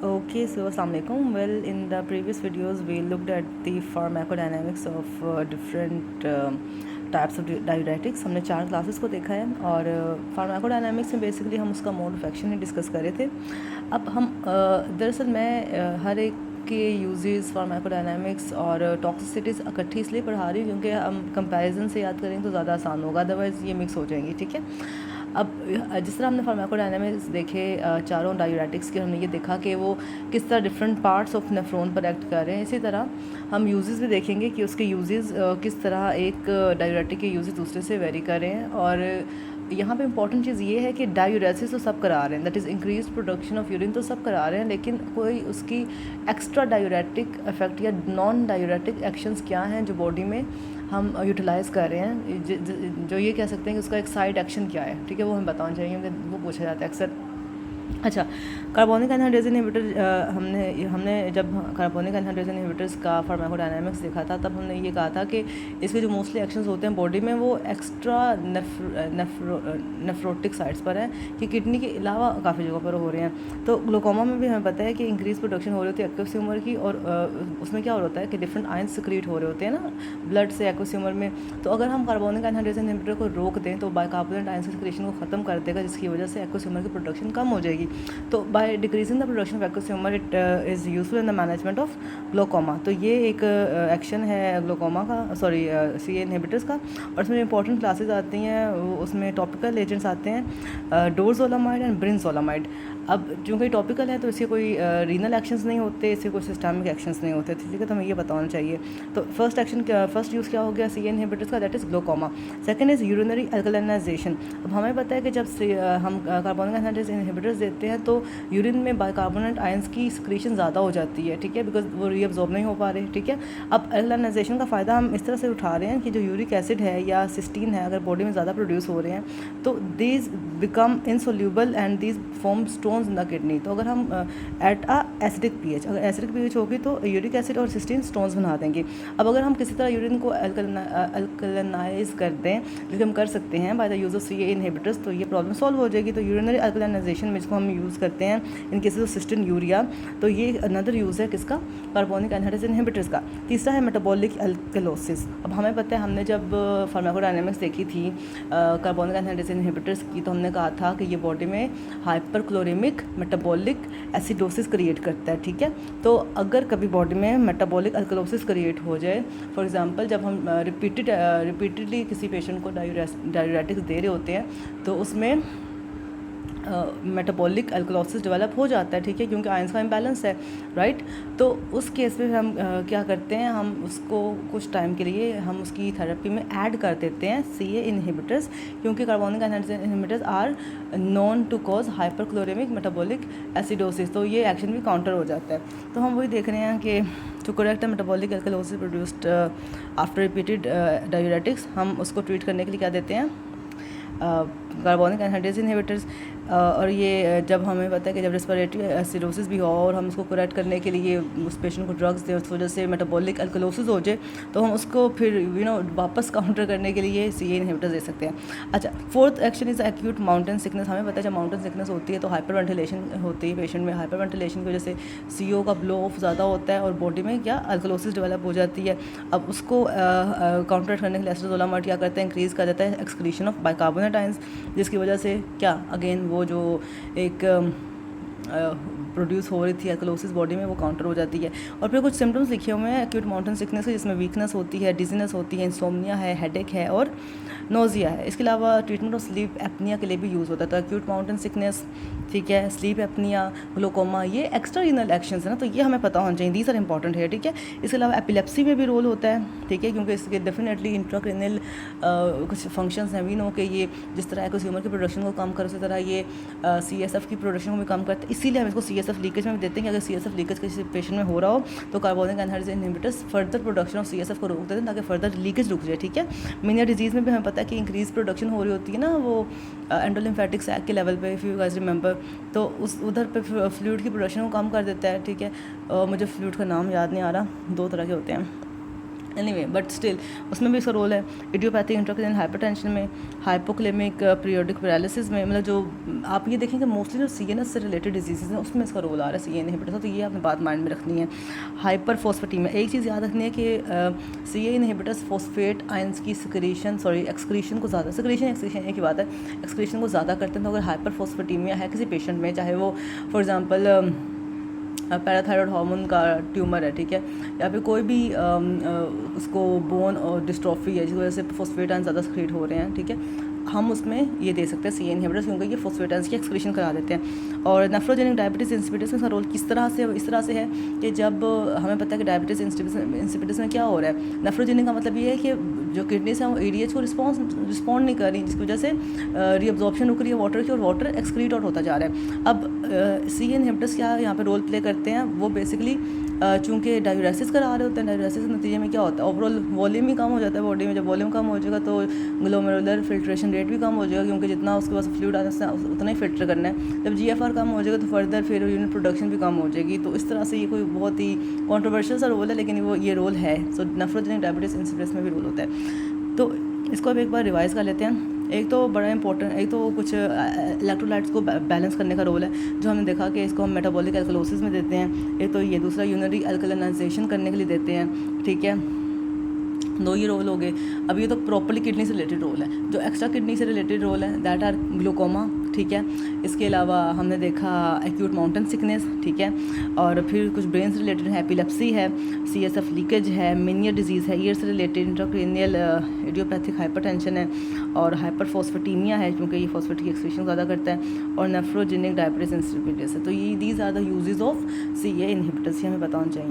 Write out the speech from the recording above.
Okay, so Assalamualaikum. Well, in the previous videos, we looked at the pharmacodynamics of different types of diuretics. हमने 4 classes को देखा है और pharmacodynamics में basically हम उसका mode of action he discuss कर रहे थे. अब हम दरअसल मैं हर एक के यूजेस फार्माकोडायनामिक्स और टॉक्सिसिटीज़ इकट्ठी इसलिए पढ़ा रही हूँ क्योंकि हम कंपैरिजन से याद करेंगे तो ज़्यादा आसान होगा, अदरवाइज़ ये मिक्स हो जाएंगी. ठीक है. अब जिस तरह हमने फार्माकोडायनामिक्स देखे चारों डायूरेटिक्स के, हमने ये देखा कि वो किस तरह डिफरेंट पार्ट्स ऑफ नेफ्रॉन पर एक्ट कर रहे हैं. इसी तरह हम यूजेस भी देखेंगे कि उसके यूजेस किस तरह एक डायूरेटिक के यूजेस दूसरे से वेरी कर रहे हैं. और यहाँ पे इंपॉर्टेंट चीज़ ये है कि डायूरेसिस तो सब करा रहे हैं, that is increase production of urine तो सब करा रहे हैं, लेकिन कोई उसकी एक्स्ट्रा डायूरेटिक इफेक्ट या नॉन डायूरेटिक एक्शंस क्या हैं जो बॉडी में हम यूटिलाइज़ कर रहे हैं, जो ये कह सकते हैं कि उसका एक साइड एक्शन क्या है. ठीक है, वो हमें बताना चाहिए क्योंकि वो पूछा जाता है अक्सर. अच्छा, कार्बोनिक एनहाइड्रेज इनहिबिटर हमने जब कार्बोनिक एनहाइड्रेज इनहिबिटर्स का फार्माकोडायनामिक्स देखा था तब हमने ये कहा था कि इसके जो मोस्टली एक्शंस होते हैं बॉडी में वो एक्स्ट्रा नेफ्रोटिक साइट्स पर हैं कि किडनी के अलावा काफ़ी जगहों पर हो रहे हैं. तो ग्लूकोमा में भी हमें पता है कि इंक्रीज प्रोडक्शन हो रही होती है एक्वोस्यूमर की, और उसमें क्या हो रहा है कि डिफरेंट आयंस सिक्रीट हो रहे होते हैं ना ब्लड से एक्वोस्यूमर में. तो अगर हम कार्बोनिक एनहाइड्रेज इनहिबिटर को रोक दें तो बाइकार्बोनेट आयंस के सिक्रीशन को ख़त्म कर देगा, जिसकी वजह से एक्वोस्यूमर की प्रोडक्शन कम हो जाएगी. तो by decreasing the production of aqueous humour it is useful in the management of glaucoma. तो ये एक एक्शन है ग्लोकोमा का, सॉरी सी इनहिबिटर्स का. और इसमें इंपॉर्टेंट क्लासेस आती हैं, उसमें टॉपिकल एजेंट्स आते हैं डोरजोलामाइड एंड ब्रिंजोलामाइड. अब चूँकि टॉपिकल है तो इसके कोई रीनल एक्शंस नहीं होते, इससे कोई सिस्टमिक एक्शंस नहीं होते. ठीक है, तो हमें ये बताना चाहिए. तो फर्स्ट यूज़ क्या हो गया सी इनहिबिटर्स का, that is glaucoma. Second is urinary alkalinisation. अब हमें पता है कि जब हम कार्बोनिक एनहाइड्रेज इनहिबिटर्स देते हैं तो यूरिन में बाइकार्बोनेट आयंस की सिक्रीशन ज़्यादा हो जाती है. ठीक है, बिकॉज वो रीअब्जॉर्ब नहीं हो पा रहे. ठीक है, अब अल्कलाइनाइजेशन का फ़ायदा हम इस तरह से उठा रहे हैं कि जो यूरिक एसिड है या सिस्टीन है, अगर बॉडी में ज़्यादा प्रोड्यूस हो रहे हैं तो these become insoluble and these form stones in the kidney. तो अगर हम एट अ एसिडिक पीएच, अगर एसिडिक पीएच होगी तो यूरिक एसिड और सिस्टीन स्टोन्स बना देंगे. अब अगर हम किसी तरह यूरिन को अल्कलाइनाइज कर दें, जो हम कर सकते हैं by the use of C inhibitors, तो ये प्रॉब्लम सॉल्व हो जाएगी. तो यूरिनरी अल्कलाइनाइजेशन में जिसको हम यूज़ करते हैं इन केसेस ऑफ सिस्टीन यूरिया, तो ये अनदर यूज़ है किसका, कार्बोनिक एनहाइड्रेज इनहिबिटर्स का. तीसरा है मेटाबॉलिक अल्कलोसिस. अब हमें पता है, हमने जब फार्माकोडायनामिक्स देखी थी कार्बोनिक एनहाइड्रेज इनहिबिटर्स की, तो हमने कहा था कि ये बॉडी में हाइपरक्लोरेमिक मेटाबॉलिक एसिडोसिस क्रिएट करता है. ठीक है, तो अगर कभी बॉडी में मेटाबॉलिक अल्कलोसिस क्रिएट हो जाए, फॉर एग्जांपल जब हम रिपीटेडली किसी पेशेंट को डायूरेटिक्स दे रहे होते हैं तो उसमें मेटाबॉलिक अल्कलोसिस डेवलप हो जाता है. ठीक है, क्योंकि आयंस का इम्बैलेंस है, राइट. तो उस केस में हम क्या करते हैं, हम उसको कुछ टाइम के लिए हम उसकी थेरेपी में ऐड कर देते हैं सी इनहिबिटर्स, क्योंकि carbonic anhydrase inhibitors are known to cause hyperchloremic metabolic acidosis. तो ये एक्शन भी काउंटर हो जाता है. तो हम वही देख रहे हैं कि to correct metabolic alkalosis produced after repeated diuretics, हम उसको ट्रीट करने के लिए क्या देते हैं, कार्बोनिक एनहाइड्रेज इनहिबिटर्स. और ये जब हमें पता है कि जब रेस्पिरेटरी एसिडोसिस भी हो और हम उसको करेक्ट करने के लिए उस पेशेंट को ड्रग्स दें, उस वजह से मेटाबॉलिक अल्कलोसिस हो जाए, तो हम उसको फिर वापस काउंटर करने के लिए सी इनहिबिटर्स दे सकते हैं. अच्छा, fourth action is acute mountain sickness. हमें पता है जब माउंटेन सिकनेस होती है तो हाइपर वेंटिलेशन होती है पेशेंट में. हाइपर वेंटिलेशन की वजह से CO का ब्लो ऑफ ज़्यादा होता है और बॉडी में क्या अल्कलोसिस डेवलप हो जाती है. अब उसको काउंटर करने के लिए एस्ट्रोजोलामाइड क्या करता है, इंक्रीज़ कर देता है एक्सक्रीशन ऑफ बाइकार्बोनेट आयंस, जिसकी वजह से क्या अगेन वो जो एक प्रोड्यूस हो रही थी एल्कलोसिस बॉडी में, वो काउंटर हो जाती है. और फिर कुछ सिम्टम्स लिखे हुए हैं एक्यूट माउंटेन सिकनेस के, जिसमें वीकनेस होती है, डिजीनेस होती है, इंसोम्निया है, हेडेक है और नोजिया है. इसके अलावा ट्रीटमेंट ऑफ स्लीप एपनिया के लिए भी यूज़ होता है. तो एक्यूट माउंटेन सिकनेस, ठीक है, स्लीप एपनिया, ग्लोकोमा, ये एक्स्ट्रा रीनल एक्शंस है ना, तो ये हमें पता होना चाहिए. दीज आर इंपॉर्टेंट है. ठीक है, इसके अलावा एपिलेप्सी में भी रोल होता है. ठीक है, क्योंकि इसके डेफिनेटली इंट्राक्रेनियल कुछ फंक्शंस हैं. वी नो कि ये जिस तरह एक्वोस्यूमर की प्रोडक्शन को कम करे, उसी तरह ये CSF की प्रोडक्शन को भी कम करते हैं. इसीलिए हम इसको CSF लीकेज में भी देते हैं कि अगर CSF लीकेज किसी पेशेंट में हो रहा हो तो carbonic anhydrase inhibitors further production of CSF को रोक देते हैं ताकि फर्दर लीकेज रुक जाए. ठीक है, मीनिया डिजीज़ में भी हमें पता है कि इंक्रीज प्रोडक्शन हो रही होती है ना, वो एंडोलिम्फेटिक सैक के लेवल पे, इफ़ यू गाइस रिमेंबर, तो उधर पे फ्लूइड की प्रोडक्शन को कम कर देता है. ठीक है, मुझे फ्लूइड का नाम याद नहीं आ रहा, 2 तरह के होते हैं. एनीवे बट स्टिल उसमें भी इसका रोल है। इडियोपैथिक इंट्राक्रेनियल हाइपरटेंशन में, हाइपोक्लेमिक पीरियोडिक पैरालिसिस में, मतलब जो आप ये देखेंगे मोस्टली जो सीएनएस से रिलेटेड डिजीज़ हैं उसमें इसका रोल आ रहा है सी इनहिबिटर। तो ये आपने बात माइंड में रखनी है। हाइपर फॉस्फेटीमिया, एक चीज़ याद रखनी है कि सी इनहिबिटर्स फॉस्फेट आयंस की एक्सक्रीशन को ज़्यादा, एक्सक्रीशन एक ही बात है, एक्सक्रीशन को ज़्यादा करते हैं। तो अगर हाइपर फॉस्फेटीमिया है किसी पेशेंट में, चाहे वो फॉर एग्जांपल पैराथायरॉयड हार्मोन का ट्यूमर है, ठीक है, या फिर कोई भी उसको बोन और डिस्ट्रॉफी है जिस वजह से फॉस्फेटाइंस ज़्यादा सक्रीट हो रहे हैं, ठीक है, हम उसमें ये दे सकते हैं सी इनहिबिटर्स, क्योंकि ये फॉस्फेटाइंस की एक्सक्रीशन करा देते हैं। और नेफ्रोजेनिक डायबिटीज़ इंसिपिटस में इसका रोल किस तरह से इस तरह से है कि जब हमें पता है कि डायबिटीज़ इंसिपिटस में क्या हो रहा है, नेफ्रोजेनिक का मतलब ये है कि जो किडनीज हैं वो एडीएच को रिस्पॉन्ड नहीं कर रही, जिसकी वजह से रीअब्जॉर्प्शन रुक रही है वाटर की और वाटर एक्सक्रीट आउट होता जा रहा है। अब सी इनहिबिटर्स क्या यहाँ पे रोल प्ले करते हैं, वो बेसिकली चूँकि डायूरेसिस करा रहे होते हैं, डायूरेसिस के नतीजे में क्या होता है, ओवरऑल वॉल्यूम ही कम हो जाता है बॉडी में। जब वॉल्यूम कम हो जाएगा तो ग्लोमेरुलर फिल्ट्रेशन रेट भी कम हो जाएगा, क्योंकि जितना उसके पास फ्लूइड आता है उतना ही फिल्टर करना है। जब जीएफआर कम हो जाएगा तो फर्दर फिर यूनिट प्रोडक्शन भी कम हो जाएगी। तो इस तरह से ये कोई बहुत ही कॉन्ट्रोवर्शियल सा रोल है, लेकिन वो ये रोल है। सो नेफ्रोजेनिक डायबिटीज़ इंसिपिटस में भी रोल होता है। तो इसको अब एक बार रिवाइज़ कर लेते हैं। एक तो बड़ा इंपॉर्टेंट, एक तो कुछ इलेक्ट्रोलाइट्स को बैलेंस करने का रोल है, जो हमने देखा कि इसको हम मेटाबॉलिक एल्कलोसिस में देते हैं। एक तो ये दूसरा यूनरी अल्कलाइनाइजेशन करने के लिए देते हैं, ठीक है, दो ये रोल हो गए। अब ये तो प्रॉपर्ली किडनी से रिलेटेड रोल है। जो एक्स्ट्रा किडनी से रिलेटेड रोल है दैट आर ग्लूकोमा, ठीक है, इसके अलावा हमने देखा एक्यूट माउंटेन सिकनेस, ठीक है, और फिर कुछ ब्रेन से रिलेटेड है, एपिलेप्सी है, सीएसएफ लीकेज है, मेनियर डिजीज़ है, ईयर से रिलेटेड इंट्राक्रेनियल इडियोपैथिक हाइपरटेंशन है, और हाइपर फॉस्फेटीमिया है क्योंकि ये फॉस्फेट की एक्सक्रीशन ज़्यादा करता है, और नेफ्रोजेनिक डायबिटीज़ इंसिपिटस है। तो ये these are the uses of C inhibitors, ये हमें पता होना चाहिए।